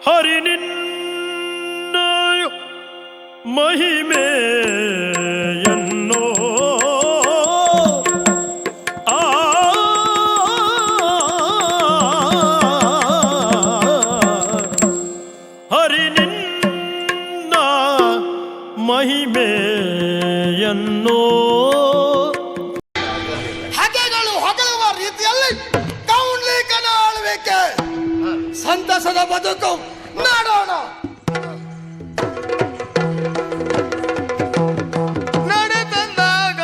ಹರಿ ನಿನ್ನ ಮಹಿಮೆಯನ್ನು ಹರಿ ನಿನ್ನ ಮಹಿಮೆಯನ್ನು ಹಗೆಗಳು ಹೊಗಳುವ ರೀತಿಯಲ್ಲಿ ಕೌಂಡ್ಲಿಕನ ಆಳ್ವಿಕೆ ಸಂತಸದ ಬದುಕು ಮಾಡೋಣ. ನಡೆತಂದಾಗ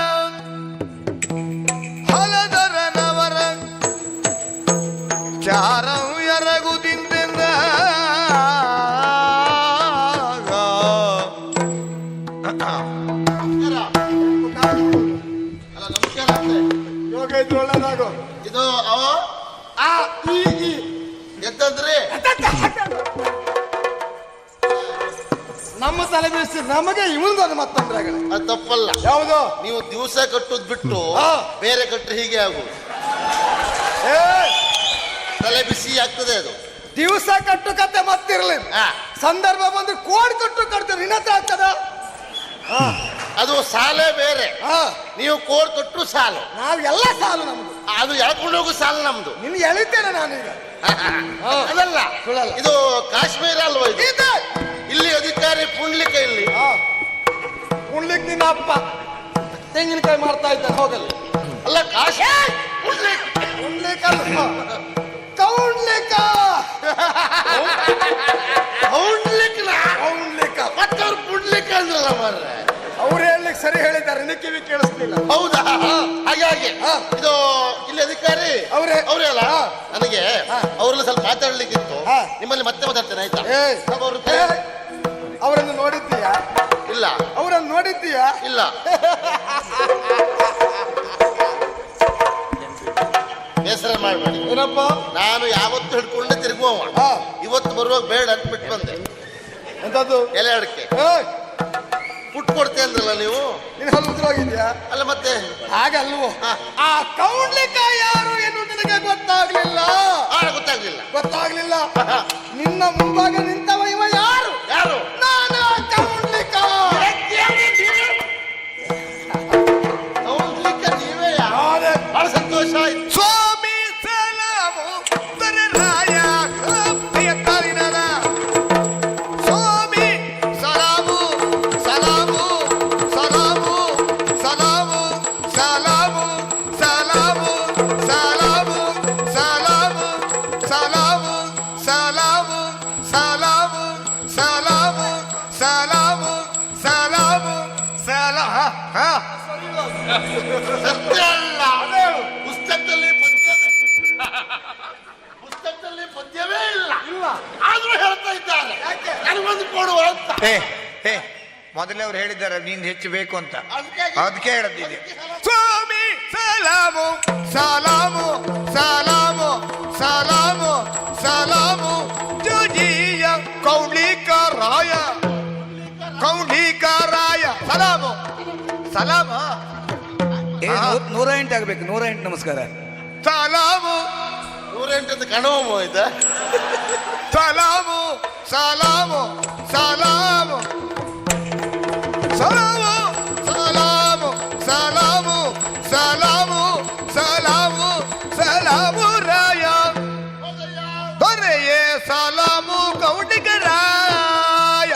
ಹಲದರನವರ ಚಾರಂ ಎರಗುದಿಂದೆಂದ ಯೋಗ ಇದ್ದು ಒಳ್ಳೆದಾಗು. ಇದು ಅವ ಆ ಈ ಈ ಎತ್ತಂದ್ರಿ ನಮ್ಮ ತಲೆ ಬೀಳಿಸಿ ನಮಗೆ ಇವನದು ಮತ್ತಂದ್ರೆ ಅದು ತಪ್ಪಲ್ಲ. ಯಾವುದು ನೀವು ದಿವಸ ಕಟ್ಟುದ್ ಬಿಟ್ಟು ಹಾ. ಬೇರೆ ಕಟ್ಟರೆ ಹೀಗೆ ಆಗುದು, ತಲೆ ಬಿಸಿ ಆಗ್ತದೆ ಅದು. ದಿವಸ ಕಟ್ಟು ಕತ್ತೆ ಮತ್ತಿರ್ಲಿ, ಹಾ. ಸಂದರ್ಭ ಬಂದ್ರೆ ಕೋಡ್ ಕಟ್ಟು ಕಟ್ತಾರೆ ಇನ್ನತ್ರ ಆಗ್ತದ. ಅದು ಸಾಲೇ ಬೇರೆ, ನೀವು ಕೋಡ್ ಕಟ್ಟರು ಸಾಲು, ನಾವೆಲ್ಲ ಸಾಲು ನಮ್ದು. ಅದು ಎಳ್ಕೊಂಡು ಹೋಗು ಸಾಲು ನಮ್ದು. ನಿನ್ ಎಳಿತೇನೆ ನಾನೀಗ. ಅದಲ್ಲ, ಸುಳ್ಳಲ್ಲ. ಇದು ಕಾಶ್ಮೀರ ಅಲ್ವಾ ಇದು? ಇದೆ. ಇಲ್ಲಿ ಅಧಿಕಾರಿ ಪುಂಡ್ಲಿಕ ಇಲ್ಲಿ ಉಣ್ಲಿಕ್ ನಿನ್ನ ಅಪ್ಪ ತೆಂಗಿನಕಾಯಿ ಮಾಡ್ತಾ ಇದ್ದಾನೆ ಹೋಗಲಿ. ಅಲ್ಲ ಕಾಶ್ಮೀರ ಪುಂಡ್ಲಿಕ್ ಉಣ್ಲಿಕ್ ಅಲ್ಲ ಕೌಂಡ್ಲಿಕ ಪುಂಡ್ಲಿಕ್ನ ಕೌಂಡ್ಲಿಕ ಮತ್ತವ್ರು ಪುಂಡ್ಲಿಕ್ ಅಂದ್ರಲ್ಲ ಮಾರ್ರೆ. ಅವ್ರು ಹೇಳಲಿಕ್ಕೆ ಸರಿ ಹೇಳಿದ್ದಾರೆ, ನಿನ್ನ ಕಿವಿ ಕೇಳಿಸ್ತಿಲ್ಲ. ಹೌದಾ? ಹಾಗೆ ಇದು ಇಲ್ಲಿ ಅಧಿಕಾರಿ ಅವರೇ ಅಲ್ಲ. ನನಗೆ ಅವ್ರನ್ನ ಸ್ವಲ್ಪ ಮಾತಾಡ್ಲಿಕ್ಕಿತ್ತು, ನಿಮ್ಮಲ್ಲಿ ಮತ್ತೆ ಮಾತಾಡ್ತೇನೆ ಆಯ್ತಾ? ಅವರನ್ನು ನೋಡಿದ್ದೀಯಾ? ಇಲ್ಲ. ಅವರನ್ನು ನೋಡಿದ್ದೀಯಾ? ಇಲ್ಲ. ಬೇಸರ ಮಾಡ್ಬೇಡಿ. ಏನಪ್ಪ, ನಾನು ಯಾವತ್ತು ಹಿಡ್ಕೊಂಡೆ ತಿರುಗುವ, ಇವತ್ತು ಬರುವಾಗ ಬೇಡ ಅಂತ ಬಿಟ್ಟು ಬಂದೆ. ಎಂತದ್ದು? ಎಲೆ ಅಡಿಕೆ ಪುಟ್ ಕೊಡ್ತೇ ಅಂದ್ರಲ್ಲ ನೀವು. ನೀನು ಹಲ್ಲುದ್ರೋಗಿದ್ಯಾ? ಅಲ್ಲ ಮತ್ತೆ ಹಾಗಲ್ವೋ. ಆ ಕೌಂಡ್ಲಿಕ ಯಾರು ಎಂದು ನಿನಗೆ ಗೊತ್ತಾಗ್ಲಿಲ್ಲ? ಗೊತ್ತಾಗ್ಲಿಲ್ಲ. ನಿನ್ನ ಮುಂಭಾಗ ನಿಂತವ ಇವ ಯಾರು? ಯಾರು? ನಾನು ಕೌಂಡ್ಲಿಕ. ನೀವೇ? ಬಹಳ ಸಂತೋಷ ಆಯ್ತು. ಸ್ವಾಮಿ ಸಲಾಮು ತರರಾಯ ಪ್ರಿಯ ಕಾಲಿನದ ಸ್ವಾಮಿ ಸಲಾಮು ಸಲಾಮು ಸಲಾಮು ಸಲಾಮು ಸಲಾಮು ಸಲಾಮು ಸಲಾಮು ಸಲಾಮು ಸಲಾಮು ಸಲಾಮು ಸಲಾಮು ಸಲಾಮು ಸಲಾಮು ಸಲಾಮು ಸಲಾ ಸತ್ಯ ಅಲ್ಲ, ಪುಸ್ತಕದಲ್ಲಿ ಪದ್ಯವೇ ಇಲ್ಲ, ಆದ್ರೂ ಹೇಳ್ತಾ ಇದ್ದಾರೆ ನನಗೊಂದು ಕೊಡುವ ಅಂತ. ಮೊದಲೇ ಅವ್ರು ಹೇಳಿದ್ದಾರೆ ನೀನ್ ಹೆಚ್ಚು ಬೇಕು ಅಂತ, ಅದಕ್ಕೆ ಅದಕ್ಕೆ ಹೇಳದಿದೆ. ಸ್ವಾಮಿ ಸಲಾಮು ಸಲಾಮು ಸಲಾಮು ಸಲಾಮು ಸಲಾಮು ಜುಜಿಯ ಕೌಂಡ್ಲಿಕರಾಯ ಕೌಂಡ್ಲಿಕರಾಯ ಸಲಾಮು ಸಲಾಮ 108 ಆಗ್ಬೇಕು. 108 ನಮಸ್ಕಾರ. ಸಲಾಮು 108 ಕಣವ ಆಯ್ತಾ? ಸಲಾಮು ಸಲಾಮು ಸಲಾಮು ಸಲಾಮು ಸಲಾಮು ಸಲಾಮು ಸಲಾಮು ಸಲಾಮು ಸಲಾಮು ರಾಯ ದೊರೆಯೇ ಸಲಾಮು ಕೌಂಡ್ಲಿಕರಾಯ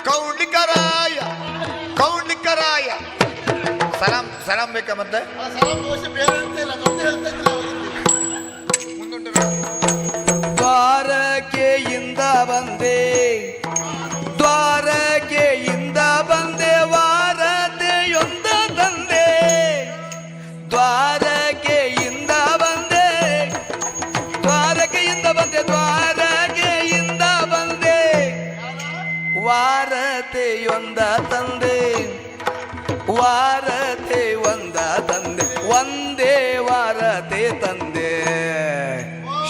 ಕೌಂಡ್ಲಿಕರಾಯ ಕೌಂಡ್ಲಿಕರಾಯ. ಸಲಾಂ ಬೇಕಾ ಮತ್ತೆ? ಸಲಭೋಷ ಬೇರೆ ಅಂತ ಇಲ್ಲ, ಅದೊಂದು ಹೇಳ್ತಾ ಇದ್ದಿಲ್ಲ ಮುಂದುಂಟು. ದ್ವಾರಕೆಯಿಂದ ಬಂದೆ, ದ್ವಾರಕೆಯಿಂದ ಬಂದೆ, ವಾರತೆಯೊಂದ ತಂದೆ. ದ್ವಾರಕೆಯಿಂದ ಬಂದೆ, ದ್ವಾರಕೆಯಿಂದ ಬಂದೆ, ದ್ವಾರಕೆಯಿಂದ ಬಂದೆ, ವಾರತೆಯೊಂದ ತಂದೆ, ವಾರತೆ ಒಂದ ತಂದೆ, ಒಂದೇ ವಾರತೆ ತಂದೆ.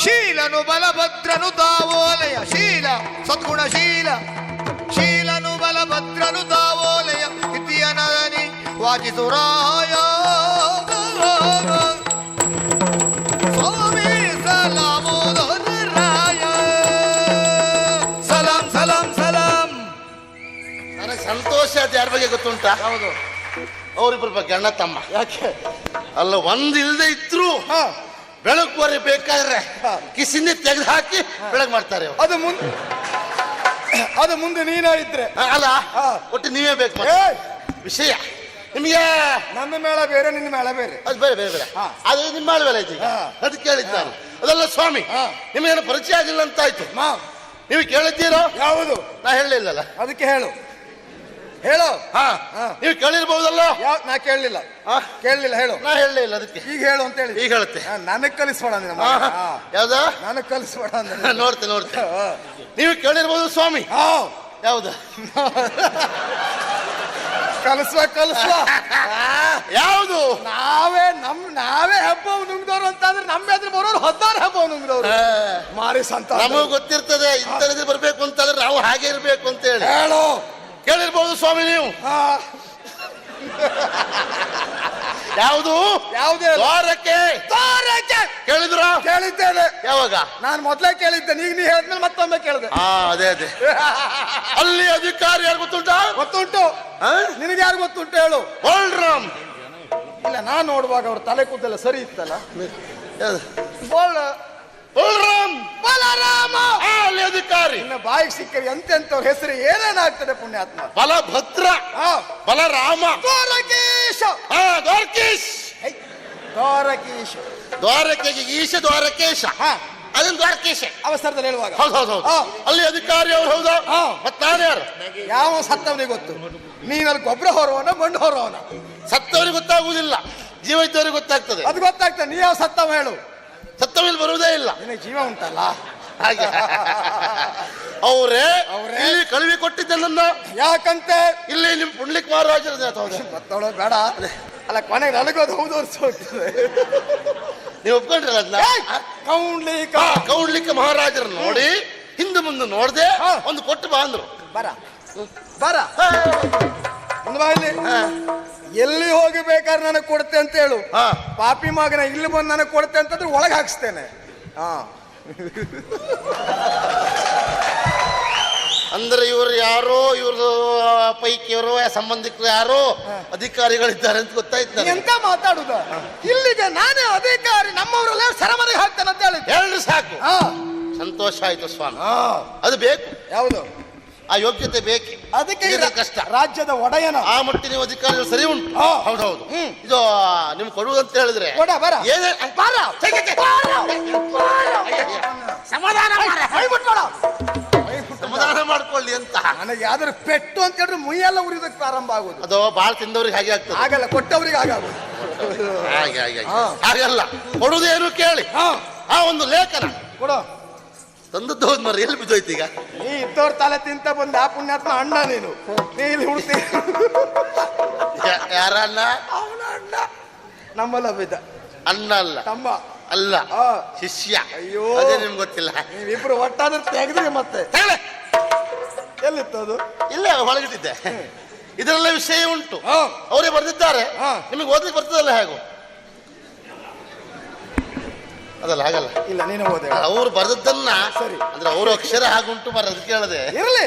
ಶೀಲನು ಬಲಭದ್ರನು ತಾವೋಲಯ ಶೀಲ ಸದ್ಗುಣಶೀಲ, ಶೀಲನು ಬಲಭದ್ರನು ತಾವೋಲಯ ಇತಿಯ ನದನಿ ವಾಚಿಸುರಾಯ. ಸ್ವಾಮಿ ಸಲಾಮು ರಾಯ ಯಾರ ಬಗ್ಗೆ ಗೊತ್ತುಂಟಾ? ಹೌದು. ಅವರಿಬ್ಬರ ಬಗ್ಗೆ, ಅಣ್ಣ ತಮ್ಮ. ಯಾಕೆ? ಅಲ್ಲ, ಒಂದು ಇಲ್ಲದೆ ಇದ್ರು ಬೆಳಗುವರೆ ಬೇಕಾದ್ರೆ ಕಿಸಿಂದ ತೆಗೆದು ಹಾಕಿ ಬೆಳಗ್ ಮಾಡ್ತಾರೆ ಅವ್ರು. ಅದು ಮುಂದೆ ನೀನ ಇದ್ರೆ ಅಲ್ಲ, ಒಟ್ಟು ನೀವೇ ಬೇಕು ಮತ್ತೆ. ವಿಷಯ ನಿಮಗೆ ನನ್ನ ಮೇಳ ಬೇರೆ, ನಿನ್ನ ಮೇಳ ಬೇರೆ. ಅದು ಬೇರೆ ಬೇರೆ ಬೇರೆ. ಅದು ನಿಮ್ಮ ಮೇಲೆ ಐತಿ. ಅದಕ್ಕೆ ಕೇಳಿದ್ದು ನಾನು. ಅದಲ್ಲ ಸ್ವಾಮಿ, ನಿಮಗೇನು ಪರಿಚಯ ಆಗಿಲ್ಲ ಅಂತ ಆಯ್ತು. ನೀವು ಕೇಳಿದ್ದೀರೋ? ಯಾವುದು? ನಾ ಹೇಳಲಿಲ್ಲಲ್ಲ, ಅದಕ್ಕೆ ಹೇಳು. ಹೇಳು. ನೀವು ಕೇಳಿರ್ಬಹುದಲ್ಲ. ನಾ ಕೇಳಲಿಲ್ಲ. ಕೇಳಲಿಲ್ಲ, ಹೇಳು. ನಾ ಹೇಳಲೇ ಇಲ್ಲ, ಅದಕ್ಕೆ ಈಗ ಹೇಳು ಅಂತ ಹೇಳಿ. ಈಗ ಹೇಳುತ್ತೆ. ನನಗ್ ಕಲಿಸ್ಬೇಡ. ಯಾವ್ದ? ನನಗ್ ಕಲಿಸ್ಬೇಡ ಅಂದ್ರೆ ನೋಡ್ತೆ. ನೀವು ಕೇಳಿರ್ಬೋದು ಸ್ವಾಮಿ. ಯಾವ್ದ? ಕಲಿಸ್ವ ಯಾವುದು? ನಾವೇ ಹಬ್ಬ ನುಂಗ್ದವ್ರು ಅಂತಂದ್ರೆ ನಮ್ಮ ಎದುರು ಬರೋರು 16 ಹಬ್ಬ ನುಂಗ್ದವ್ರು. ಮಾರಿ ಸಂತ ನಮಗೂ ಗೊತ್ತಿರ್ತದೆ, ಇಂಥದ್ದು ಬರ್ಬೇಕು ಅಂತಂದ್ರೆ ನಾವು ಹಾಗೆ ಇರ್ಬೇಕು ಅಂತ ಹೇಳಿ. ಹೇಳು. ಕೇಳಿರ್ಬೋದು ಸ್ವಾಮಿ ನೀವು. ಯಾವುದು? ಯಾವುದೇ ದ್ವಾರಕೆ. ಕೇಳಿದ್ರ? ಕೇಳಿದ್ದೇನೆ. ಯಾವಾಗ? ನಾನು ಮೊದ್ಲೇ ಕೇಳಿದ್ದೆ, ಈಗ ನೀ ಹೇಳಿದ್ಮೇಲೆ ಮತ್ತೊಮ್ಮೆ ಕೇಳಿದೆ. ಅದೇ ಅಲ್ಲಿ ಅಧಿಕಾರಿ ಯಾರು ಗೊತ್ತುಂಟಾ? ಗೊತ್ತುಂಟು. ನಿನಗೆ ಯಾರು ಗೊತ್ತುಂಟು ಹೇಳು. ಬಲರಾಮ್. ಇಲ್ಲ, ನಾನ್ ನೋಡುವಾಗ ಅವ್ರ ತಲೆ ಕೂದಲೆಲ್ಲ ಸರಿ ಇತ್ತಲ್ಲ. ಬಲರಾಮ ಅಲ್ಲಿ ಅಧಿಕಾರಿ. ಇನ್ನು ಬಾಯಿಗೆ ಸಿಕ್ಕರಿ ಎಂತೆಂತವ್ರ ಹೆಸರು ಏನೇನಾಗ್ತದೆ ಪುಣ್ಯಾತ್ಮ. ಬಲಭದ್ರ, ಬಲರಾಮ, ದ್ವಾರಕೀಶ. ದ್ವಾರಕೀಶ್. ದ್ವಾರಕೀಶ. ದ್ವಾರಕೆಗೆ ಈಶ, ದ್ವಾರಕೇಶ. ಅದನ್ನ ದ್ವಾರಕೇಶ ಅವಸರದಲ್ಲಿ ಹೇಳುವಾಗ. ಹೌದು. ಅಲ್ಲಿ ಅಧಿಕಾರಿ ಅವ್ರು. ಹೌದಾ? ಮತ್ ನಾನು ಯಾರು? ಯಾವ ಸತ್ತವನಿಗೆ ಗೊತ್ತು. ನೀನಲ್ಲಿ ಗೊಬ್ಬರ ಹೊರವನ, ಮಣ್ಣು ಹೊರವನ. ಸತ್ತವರಿಗೆ ಗೊತ್ತಾಗುವುದಿಲ್ಲ, ಜೀವ ಇದ್ದವರಿಗೆ ಗೊತ್ತಾಗ್ತದೆ. ಅದು ಗೊತ್ತಾಗ್ತದೆ. ನೀ ಯಾವ ಸತ್ತವ ಹೇಳು. ಸತ್ತವಲ್ಲಿ ಬರುವುದೇ ಇಲ್ಲ. ನಿನಗೆ ಜೀವ ಉಂಟಲ್ಲ. ಹಾಗೆ ಅವರೇ ಇಲ್ಲಿ ಕಳುವಿ ಕೊಟ್ಟಿದ್ದೆ ನನ್ನ. ಯಾಕಂತೆ? ಇಲ್ಲಿ ನಿಮ್ ಪುಂಡ್ಲಿಕ್ ಮಹಾರಾಜರ ಮತ್ತವಳು ಬೇಡ. ಅಲ್ಲ, ಕೊನೆಗೆ ನನಗೋದು ಹೌದು ವರ್ಷ ಹೋಗ್ತದೆ. ನೀವು ಒಪ್ಕೊಂಡ್ರಲ್ಲ ಅದನ್ನ. ಕೌಂಡ್ಲಿಕ ಮಹಾರಾಜರು ನೋಡಿ ಹಿಂದೆ ಮುಂದೆ ನೋಡ್ದೆ ಒಂದು ಕೊಟ್ಟು ಬಾ ಅಂದ್ರು. ಬರ ಒಂದು ಬಾ ಇಲ್ಲಿ. ಎಲ್ಲಿ ಹೋಗಬೇಕಾದ್ರೆ ನನಗೆ ಕೊಡ್ತೆ ಅಂತ ಹೇಳು. ಪಾಪಿ ಮಗನ ಇಲ್ಲಿ ಬಂದು ನನಗೆ ಕೊಡ್ತೆ ಅಂತಂದ್ರೆ ಒಳಗೆ ಹಾಕ್ಸ್ತೇನೆ. ಅಂದ್ರೆ ಇವರು ಯಾರೋ, ಇವ್ರದ್ದು ಪೈಕಿ ಇವರು ಸಂಬಂಧಿಕರು ಯಾರೋ ಅಧಿಕಾರಿಗಳಿದ್ದಾರೆ ಅಂತ ಗೊತ್ತಾಯ್ತು. ಎಂತ ಮಾತಾಡುದ? ಇಲ್ಲಿಗೆ ನಾನೇ ಅಧಿಕಾರಿ, ನಮ್ಮವರೆಲ್ಲ ಸರಮನೆಗೆ ಹಾಕ್ತೇನೆ ಅಂತ ಹೇಳಿ ಹೇಳಿ ಸಾಕು. ಸಂತೋಷ ಆಯ್ತು ಸ್ವಾಮಿ. ಅದು ಬೇಕು. ಯಾವುದು? ಆ ಯೋಗ್ಯತೆ ಬೇಕು. ಅದಕ್ಕೆ ಕಷ್ಟ. ರಾಜ್ಯದ ಒಡೆಯನ ಆ ಮಟ್ಟಿ ನೀವು ಅಧಿಕಾರಿಗಳು ಸರಿ ಉಂಟು. ಹೌದೌದು. ಇದು ನಿಮ್ ಕೊಡುವುದಂತ ಹೇಳಿದ್ರೆ ಸಮಾಧಾನ ಮಾಡ್ಕೊಳ್ಳಿ ಅಂತ. ನನಗೆ ಯಾವ್ದಾದ್ರು ಪೆಟ್ಟು ಅಂತ ಹೇಳಿದ್ರೆ ಮುಯ್ಯೆಲ್ಲ ಉರಿದಕ್ಕೆ ಪ್ರಾರಂಭ ಆಗುದು. ಅದು ಬಾಳ ತಿಂದವ್ರಿಗೆ ಹಾಗೆ ಆಗ್ತದೆ. ಆಗಲ್ಲ, ಕೊಟ್ಟವ್ರಿಗೆ ಆಗಾಗುದು. ಹಾಗಲ್ಲ, ಕೊಡುವುದೇನು ಕೇಳಿ. ಒಂದು ಲೇಖನ ಕೊಡು. ತಂದದ್ದು ಹೋದ್ ಮರ ಎಲ್ಲಿ ಬಿದ್ದೋಯ್ತು ಈಗ. ನೀ ಇದ್ದವ್ರ ತಲೆ ತಿಂತ ಬಂದ ಆ ಪುಣ್ಯಾತ್ಮ ಅಣ್ಣ ನೀನು. ನೀ ಇಲ್ಲಿ ಹುಡ್ತಿ. ಯಾರ ಅಣ್ಣ? ಅವನ ಅಣ್ಣ. ನಮ್ಮಲ್ಲ ಬಿದ್ದ ಅಣ್ಣ ಅಲ್ಲ, ತಮ್ಮ ಅಲ್ಲ, ಶಿಷ್ಯ. ಅಯ್ಯೋ, ಅದೇ ನಿಮ್ಗೆ ಗೊತ್ತಿಲ್ಲ. ನೀವಿಬ್ರು ಒಟ್ಟಾದ್ರೆ ತೆಗೆದ್ರಿ ಮತ್ತೆ. ಎಲ್ಲಿತ್ತು ಅದು? ಇಲ್ಲೇ ಹೊಳಗಿಟ್ಟಿದ್ದೆ. ಇದರೆಲ್ಲ ವಿಷಯ ಉಂಟು, ಅವರೇ ಬರೆದಿದ್ದಾರೆ. ನಿಮಗೆ ಓದ್ಲಿಕ್ಕೆ ಬರ್ತದಲ್ಲ ಹೇಗೋ? ಅದಲ್ಲ, ಹಾಗಲ್ಲ. ಇಲ್ಲ, ನೀನು ಓದಿ. ಅವ್ರು ಬರೆದದ್ದನ್ನ ಸರಿ ಅಂದ್ರೆ ಅವ್ರ ಅಕ್ಷರ ಹಾಗುಂಟು ಬರೋದು ಕೇಳದೆ ಇರಲಿ.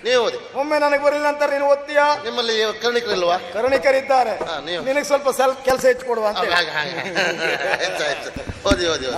ನೀವು ಓದಿ. ಒಮ್ಮೆ ನನಗೆ ಬರಲಿಲ್ಲ ಅಂತ ನೀನು ಓದ್ತೀಯಾ? ನಿಮ್ಮಲ್ಲಿ ಕರ್ಣಿಕರಿಲ್ವಾ? ಕರ್ಣಿಕರಿದ್ದಾರೆ. ನಿನಗೆ ಸ್ವಲ್ಪ ಕೆಲಸ ಹೆಚ್ಚು ಕೊಡುವ ಅಂತ. ಆಯ್ತು, ಓದಿ.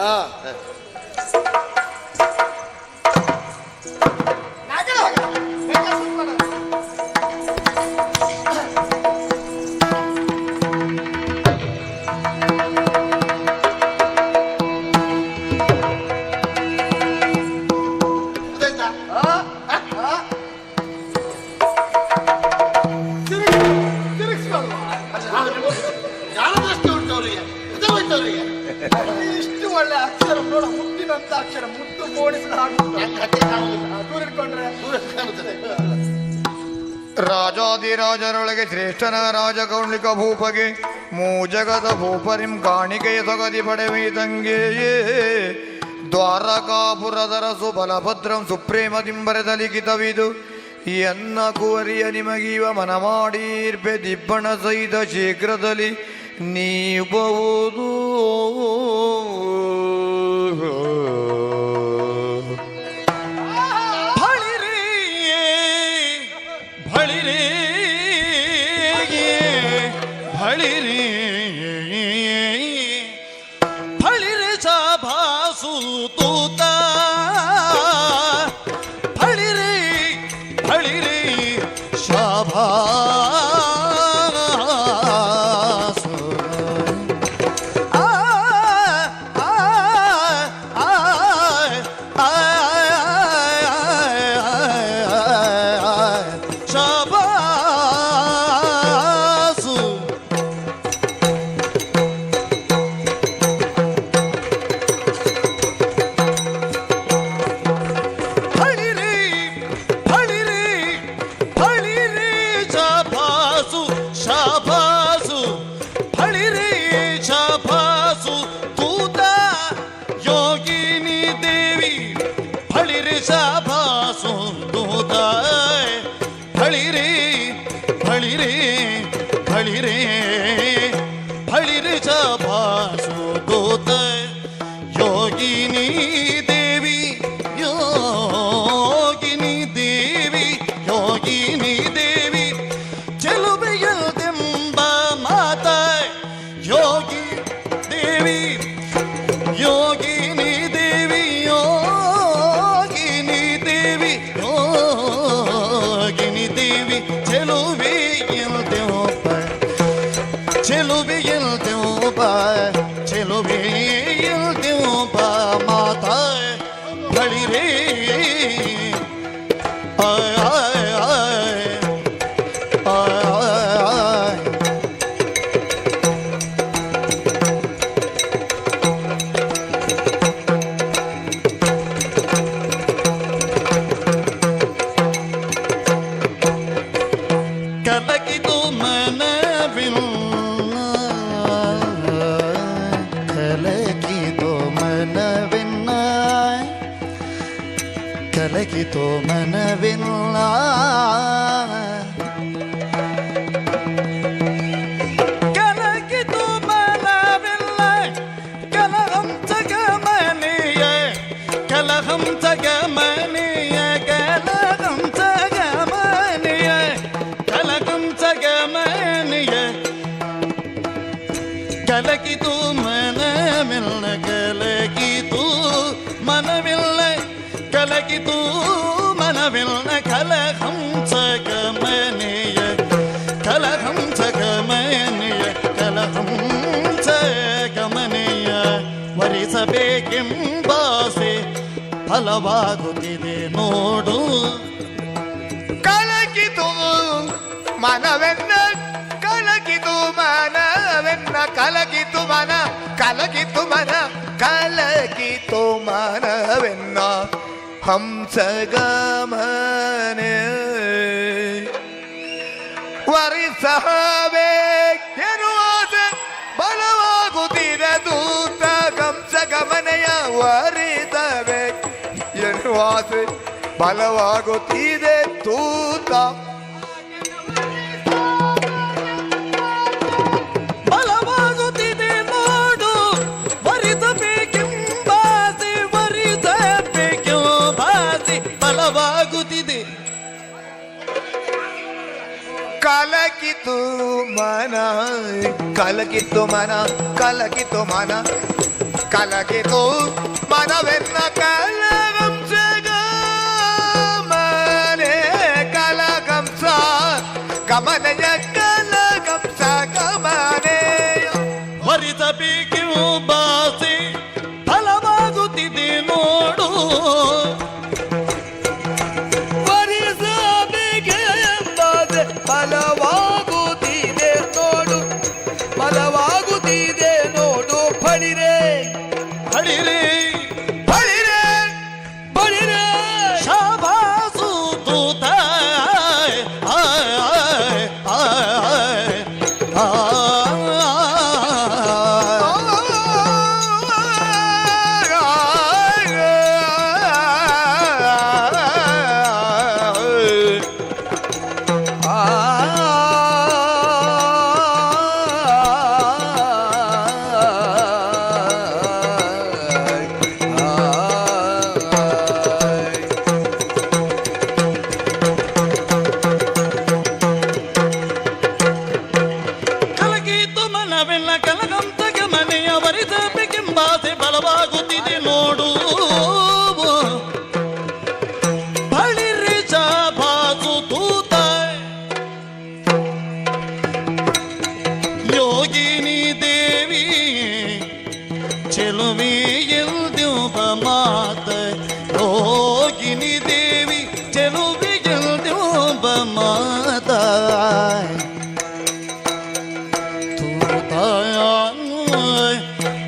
ಇಷ್ಟು ಒಳ್ಳೆ ಅಕ್ಷರ ನೋಡ, ಮುತ್ತಿನಂತ ಅಕ್ಷರ, ಮುತ್ತು ಓಡಿಸಿದ ರಾಜಾದಿರಾಜರೊಳಗೆ ಶ್ರೇಷ್ಠನ ರಾಜ ಕೌಂಡ್ಲಿಕ ಭೂಪಗೆ ಮೂಜಗದ ಭೂಪರಿಂ ಕಾಣಿಕೆಯ ಸೊಗದಿ ಪಡೆವೀತಂಗೆಯೇ ದ್ವಾರಕಾಪುರದರಸು ಬಲಭದ್ರಂ ಸುಪ್ರೇಮದಿಂಬರೆದ ಲಿಖಿತವಿದು ಎನ್ನ ಕುವರಿಯ ನಿಮಗೀವ ಮನ ಮಾಡೀರ್ಪೆ ದಿಬ್ಬಣ ಸಹಿತ ಶೀಘ್ರದಲ್ಲಿ ನೀಬಹುದು. ಬಳಿರಿ ಕಲಕಿತು ಮನವಿಲ್ಲ ಕಲಕಿತು ಮನವಿಲ್ಲ ಕಲಕಿತು ಮನವಿಲ್ಲ ಕಲಕಿತು ಮನವಿಲ್ಲ ಕಲಹಂ ಜಗಮನೀಯ ಕಲಹಂ ಜಗಮನೀಯ ಕಲಹಂ ಜಗಮನೀಯ ಕಲಕಂ ಜಗಮನೀಯ ಕಲಕಿತು ಮನವಿಲ್ಲ ಕಲಕಿತು ಮನವಿಲ್ಲ ಕಲಕಿತು ಮನವಿಲ್ಲ ಕಲಹಂ ಜಗಮನೀಯ ಕಲಹಂ ಜಗಮನೀಯ ಕಲಹಂ ಜಗಮನೀಯ ವರಿಸಬೇಕೆಂಬಾಸೆ ಫಲವಾಗುತ್ತಿದೆ ನೋಡು ಕಲಕಿತು ಮನವೆನ್ನ ಕಲಕಿತು ಮನವೆನ್ನ ಕಲಕಿತು ಮನ ಕಲಕಿತು ಮನ ಕಲಕಿತು ಮನವೆನ್ನ ಹಂಸಗಮನೆ ವರಿಸಬೇಕೆನ್ನುವಾದ ಬಲವಾಗುತ್ತಿದೆ ದೂತ ಹಂಸಗಮನೆಯ ವರಿಸಬೇಕು ಎನ್ನುವಾದ ಬಲವಾಗುತ್ತಿದೆ ತೂತ ಬಲವಾಗುತ್ತಿದೆ ನೋಡು ವರಿಸಬೇಕೆಂಬಾಸೆ ವರಿಸಬೇಕೆಂಬಾಸೆ ಬಲವಾಗುತ್ತಿದೆ ಕಲಕಿತು ಮನ ಕಲಕಿತು ಮನ ಕಲಕಿತು ಮನ ಕಲಕಿತು ಮನವೆನ್ನ ಕಲಗಂಸ ಗಮನೆ ಕಲಗಂಸ ಗಮನೆಯ ಕಲಗಂಸ ಗಮನೆ ವರಿಸಬೇಕೆಂಬಾಸೆ ಫಲವಾಗುತ್ತಿದೆ ನೋಡು ವರಿಸಬೇಕೆಂಬಾಸೆ ಫಲವಾಗುತ್ತಿದೆ ನೋಡು ಫಲವಾಗುತ್ತಿದೆ ನೋಡು ಪಡಿರೆ ಹಡಿರೆ ಬಳಿರೆ ಬಳಿರೆ ಶಾಬಾಸು ತೂತ ಕಲಗಿತು ಮನವೆಲ್ಲ ಕಲಗಂತಗೆ ಮನೆಯ ವರಿಸಬೇಕೆಂಬಾಸೆ ಬಲವಾಗುತ್ತಿದೆ ನೋಡು ಬಳಿರಿ ಶಾಬಾಸು ತೂತ ಯೋಗಿನಿ ದೇವಿ ಚೆಲುವೆ ಎಲ್ದ್ಯೂಬ ಮಾತ ಯೋಗಿನಿ ದೇವಿ ಚೆಲುವೆ ಎಲ್ದ್ಯೂಬ ಮಾತ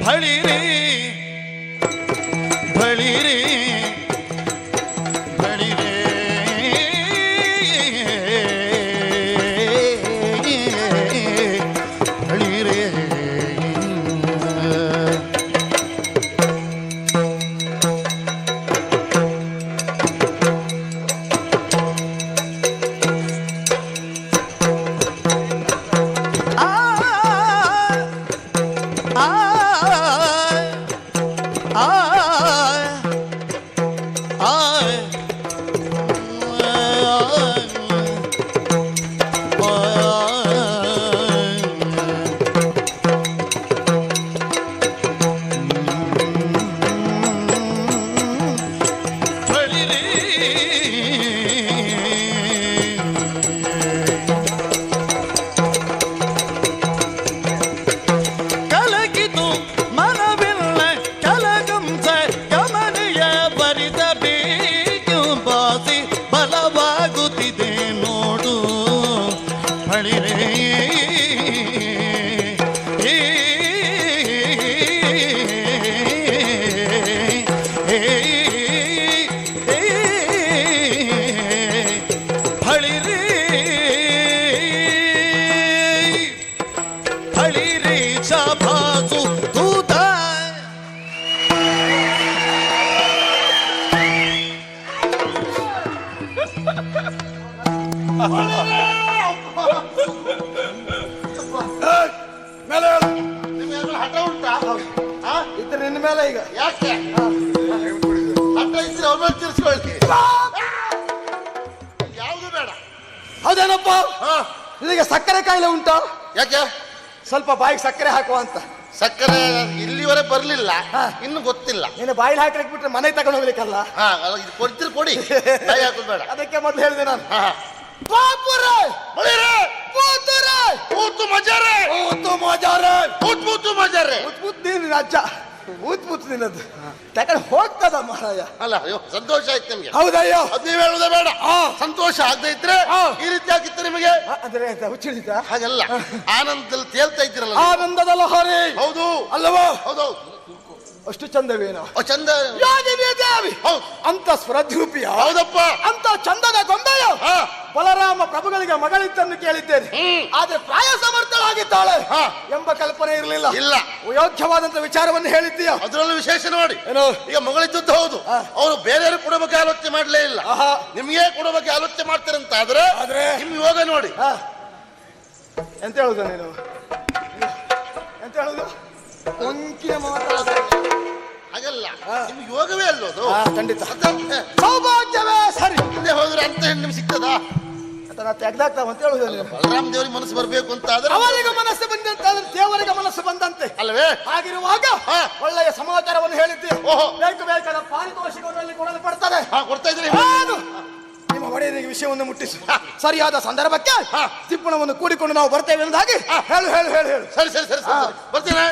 ಬಳಿರೆ ಬಳಿರೆ ಬಳಿರೆ ಬಳಿರೆ ಮೇಲೆ ಹೇಳು. ನಿಮ್ಗೆ ಹಠ ಉಂಟಾ ಆ? ಇದ್ರೆ ನಿನ್ನ ಮೇಲೆ ಈಗ ಯಾಕೆ ಹಠ ಇದ್ರೆ ಅವ್ರ ಮೇಲೆ ತಿರ್ಸ್ಕೊಳ್ತಿ ಯಾವುದು ಬೇಡ. ಹೌದೇನಪ್ಪ ಹಾ ನಿನಗೆ ಸಕ್ಕರೆ ಕಾಯಿಲೆ ಉಂಟಾ? ಯಾಕೆ ಸ್ವಲ್ಪ ಬಾಯಿಗೆ ಸಕ್ಕರೆ ಹಾಕುವ ಅಂತ. ಸಕ್ಕರೆ ಇಲ್ಲಿವರೆಗೆ ಬರ್ಲಿಲ್ಲ, ಹಾ. ಇನ್ನು ಗೊತ್ತಿಲ್ಲ. ನೀನು ಬಾಯಿಗೆ ಹಾಕ್ಲಿಕ್ಕೆ ಬಿಟ್ರೆ ಮನೆಗೆ ತಗೊಂಡು ಹೋಗ್ಲಿಕ್ಕಲ್ಲ. ಹಾ ಅಲ್ಲ, ಇದು ಕೊಡ್ತೀರಿ ಕೊಡಿ, ಕೈ ಹಾಕೋದು ಬೇಡ. ಅದಕ್ಕೆ ಮೊದಲು ಹೇಳಿದೆ ನಾನು. ಹಾ ಬಾಪುರೆ ಬಳಿರೆ ಕೂತುರೆ ಕೂತು ಮಜಾರೆ ಕೂತು ಮಜಾರೆ ಕೂತ್ ಕೂತು ಮಜಾರೆ. ಉತ್ಪುತ್ ನೀನು ಅಜ್ಜ ಉತ್ಪುತ್ ನಿನ್ನದು ತಗೊಂಡು ಹೋಗ್ತದ ಮಹಾರಾಯ. ಅಲ್ಲ ಅಯ್ಯೋ ಸಂತೋಷ ಆಯ್ತು ನಿಮ್ಗೆ. ಹೌದಯ್ಯೋ. ಅದ್ ನೀವ್ ಹೇಳುದೇ ಬೇಡ. ಹಾ. ಸಂತೋಷ ಆಗದೆ ಇದ್ರೆ ಹಾ. ಈ ರೀತಿ ಆಗಿತ್ತು ನಿಮಗೆ. ಅಂದ್ರೆ ಹುಚ್ಚಿಡಿದ ಹಾಗಲ್ಲ, ಆನಂದದಲ್ಲಿ ತೇಲ್ತಾ ಇದ್ದೀರಲ್ಲ. ಆನಂದದ ಲಹರಿ ಹೌದು ಅಲ್ಲವೋ? ಹೌದೌದು. ಅಷ್ಟು ಚಂದವೇನೋ ಓ, ಚಂದ. ಯಾಗಿವೆ ದೇವಿ ಹೌದು ಅಂತ ಸ್ವರದ್ರೂಪಿಯ ಹೌದಪ್ಪ. ಅಂತ ಚಂದದ ಗೊಂಬೆಯ ಹಾ ಬಲರಾಮ ಪ್ರಭುಗಳಿಗೆ ಮಗಳಿದ್ದನ್ನು ಕೇಳಿದ್ದೇನೆ. ಆದ್ರೆ ಪ್ರಾಯ ಸಮರ್ಥಳಾಗಿದ್ದಾಳೆ ಹಾ. ಎಂಬ ಕಲ್ಪನೆ ಇರಲಿಲ್ಲ. ಇಲ್ಲ, ಯೋಗ್ಯವಾದಂತ ವಿಚಾರವನ್ನು ಹೇಳಿದ್ದೀಯ. ಅದ್ರಲ್ಲೂ ವಿಶೇಷ ನೋಡಿ. ಏನು? ಈಗ ಮಗಳಿದ್ದದ್ದು ಹೌದು, ಹಾ. ಅವರು ಬೇರೆಯವರು ಕೊಡೋ ಬಗ್ಗೆ ಆಲೋಚನೆ ಮಾಡ್ಲೇ ಇಲ್ಲ. ಆಹಾ. ನಿಮ್ಗೆ ಕೊಡೋ ಬಗ್ಗೆ ಆಲೋಚನೆ ಮಾಡ್ತಾರಂತ ಆದ್ರೆ ನಿಮ್ ಯೋಗ ನೋಡಿ. ಹಾ. ಎಂತ ಹೇಳುದು ನೀನು? ಎಂತ ಹೇಳುದು? ಒಂಕಿನ ಮಾತಾಡ. ಹಾಗಲ್ಲ, ಹಾ. ನಿಮ್ ಯೋಗವೇ ಅಲ್ಲೋದು. ಹಾ, ಖಂಡಿತ. ಮತ್ತೆ ಸೌಭಾಗ್ಯವೇ ಸರಿ ಹಿಂದೆ ಹೋದ್ರೆ ಅಂತ ಹೆಣ್ಣು ನಿಮ್ಗೆ ಸಿಗ್ತದಾ? ಅಂತ ನಾ ತೆಗ್ದಾಕ್ತಾವ ಅಂತ ಹೇಳುದು ನೀನು. ಬಲರಾಮ ದೇವರಿಗೆ ಮನಸ್ಸು ಬರ್ಬೇಕು ಅಂತ ಆದ್ರೆ ಅವರಿಗೆ ಮನಸ್ಸು ಬಂದಂತಾದ್ರೆ ದೇವರಿಗೆ ಮನಸ್ಸು ಬಂದಂತೆ. ಅಲ್ವೇ? ಹಾಗಿರುವಾಗ ಹಾ. ಒಳ್ಳೆಯ ಸಮಾಚಾರವನ್ನು ಹೇಳಿದ್ದೀಯ. ಓಹೋ. ಬೇಕು ಬೇಕಾದ ಪಾರಿತೋಷಿಕಗಳಲ್ಲಿ ಕೊಡಲ್ಪಡ್ತಾರೆ. ಹಾ ಕೊಡ್ತಾ ಇದ್ರಿ. ಹೌದು. ನಿಮ್ಮ ಒಡೆಯನಿಗೆ ವಿಷಯವನ್ನು ಮುಟ್ಟಿಸು. ಸರಿಯಾದ ಸಂದರ್ಭಕ್ಕೆ ಹಾ. ತಿಪ್ಪಣವನ್ನು ಕೂಡಿಕೊಂಡು ನಾವು ಬರ್ತೇವೆ ಎಂದಾಗಿ ಹೇಳು ಹೇಳು ಹೇಳು ಹೇಳು. ಸರಿ ಸರಿ ಸರಿ ಸರಿ ಬರ್ತೀನಿ.